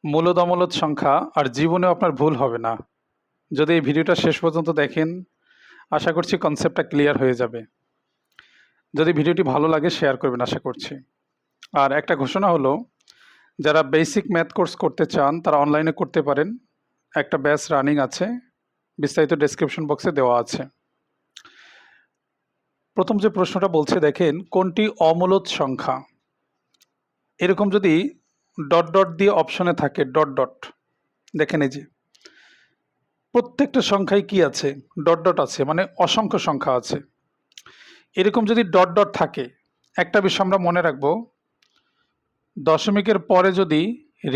মূলদ অমূলদ সংখ্যা আর জীবনেও আপনার ভুল হবে না। যদি এই ভিডিওটা শেষ পর্যন্ত দেখেন, আশা করছি কনসেপ্টটা ক্লিয়ার হয়ে যাবে। যদি ভিডিওটি ভালো লাগে শেয়ার করবেন আশা করছি। আর একটা ঘোষণা হলো, যারা বেসিক ম্যাথ কোর্স করতে চান তারা অনলাইনে করতে পারেন। একটা ব্যাচ রানিং আছে, বিস্তারিত ডেসক্রিপশন বক্সে দেওয়া আছে। প্রথম যে প্রশ্নটা বলছে দেখেন, কোনটি অমূলদ সংখ্যা? এরকম যদি ডট ডট দিয়ে অপশনে থাকে ডট ডট, দেখেন এই যে প্রত্যেকটা সংখ্যায় কি আছে? ডট ডট আছে, মানে অসংখ্য সংখ্যা আছে। এরকম যদি ডট ডট থাকে, একটা বিষয় আমরা মনে রাখবো, দশমিকের পরে যদি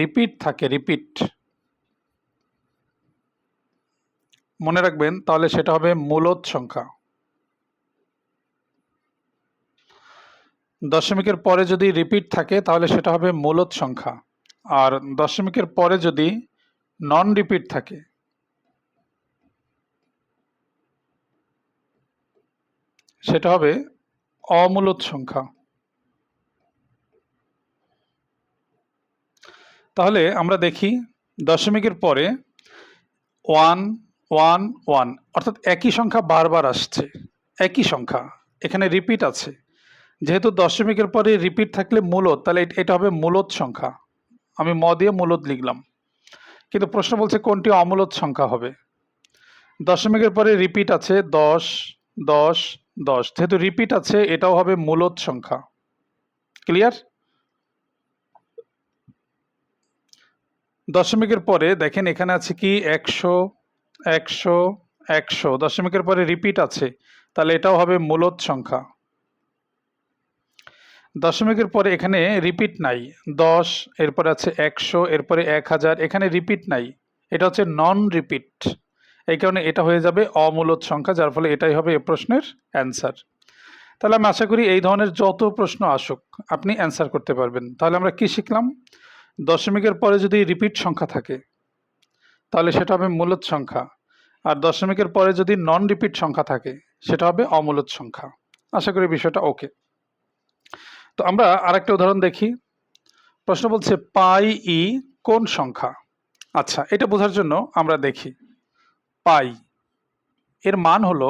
রিপিট থাকে, রিপিট মনে রাখবেন, তাহলে সেটা হবে মূলদ সংখ্যা। দশমিকের পরে যদি রিপিট থাকে তাহলে সেটা হবে মূলদ সংখ্যা। আর দশমিকের পরে যদি নন রিপিট থাকে সেটা হবে অমূলদ সংখ্যা। তাহলে আমরা দেখি দশমিকের পরে 1 1 1, অর্থাৎ একই সংখ্যা বারবার আসছে, একই সংখ্যা, এখানে রিপিট আছে। যেহেতু দশমিকের পরে রিপিট থাকলে মূলদ, তাহলে এটা হবে মূলদ সংখ্যা। আমি ম দিয়ে মূলদ লিখলাম। কিন্তু প্রশ্ন বলছে কোনটি অমূলদ সংখ্যা হবে। দশমিকের পরে রিপিট আছে 10 10 10, যেহেতু রিপিট আছে এটাও হবে মূলদ সংখ্যা। ক্লিয়ার? দশমিকের পরে দেখেন এখানে আছে কি 100 100 100, দশমিকের পরে রিপিট আছে, তাহলে এটাও হবে মূলদ সংখ্যা। দশমিকের পরে এখানে রিপিট নাই, 10, এরপরে আছে 100, এরপরে 1000, এখানে রিপিট নাই, এটা হচ্ছে নন রিপিট। এই কারণে এটা হয়ে যাবে অমূলদ সংখ্যা, যার ফলে এটাই হবে এ প্রশ্নের অ্যান্সার। তাহলে আমি আশা করি এই ধরনের যত প্রশ্ন আসুক আপনি অ্যান্সার করতে পারবেন। তাহলে আমরা কি শিখলাম? দশমিকের পরে যদি রিপিট সংখ্যা থাকে তাহলে সেটা হবে মূলদ সংখ্যা, আর দশমিকের পরে যদি নন রিপিট সংখ্যা থাকে সেটা হবে অমূলদ সংখ্যা। আশা করি বিষয়টা ওকে। তো আমরা আরেকটা উদাহরণ দেখি। প্রশ্ন বলছে পাই ই কোন সংখ্যা? আচ্ছা, এটা বোঝার জন্য আমরা দেখি পাই এর মান হলো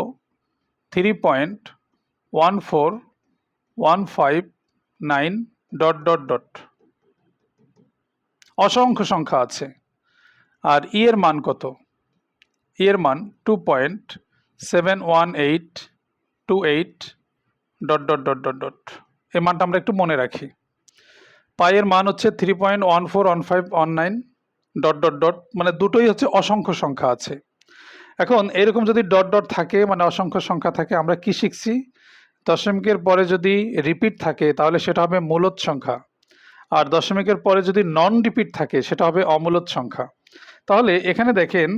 3.14159 ডট ডট ডট, অসংখ্য সংখ্যা আছে। আর ই এর মান কত? ই এর মান 2.71828 dot dot dot dot dot. এই মানটা আমরা একটু মনে রাখি। পাই এর মান হচ্ছে 3.141519 ডট ডট ডট, মানে দুটোই হচ্ছে অসংখ্য সংখ্যা আছে। এখন এরকম যদি ডট ডট থাকে, মানে অসংখ্য সংখ্যা থাকে, আমরা কি শিখছি? দশমিকের পরে যদি রিপিট থাকে তাহলে সেটা হবে মূলদ সংখ্যা, আর দশমিকের পরে যদি নন রিপিট থাকে সেটা হবে অমূলদ সংখ্যা। তাহলে এখানে দেখেন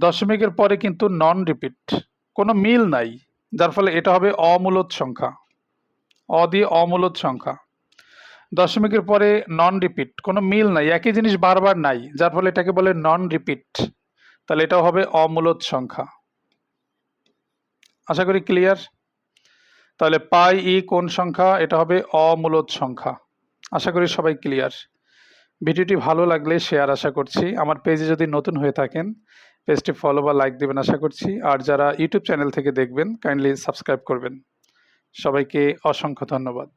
দশমিকের পরে কিন্তু নন রিপিট, কোনো মিল নাই, যার ফলে এটা হবে অমূলদ সংখ্যা। অ দিয়ে অমূলদ সংখ্যা। দশমিকের পরে নন রিপিট, কোনো মিল নাই, একই জিনিস বারবার নাই, যার ফলে এটাকে বলে নন রিপিট, তাহলে এটাও হবে অমূলদ সংখ্যা। আশা করি ক্লিয়ার। তাহলে পাই ই কোন সংখ্যা? এটা হবে অমূলদ সংখ্যা। আশা করি সবাই ক্লিয়ার। ভিডিওটি ভালো লাগলে শেয়ার আশা করছি। আমার পেজে যদি নতুন হয়ে থাকেন পেজটি ফলো বা লাইক দেবেন আশা করছি। আর যারা ইউটিউব চ্যানেল থেকে দেখবেন কাইন্ডলি সাবস্ক্রাইব করবেন। সবাইকে অসংখ্য ধন্যবাদ।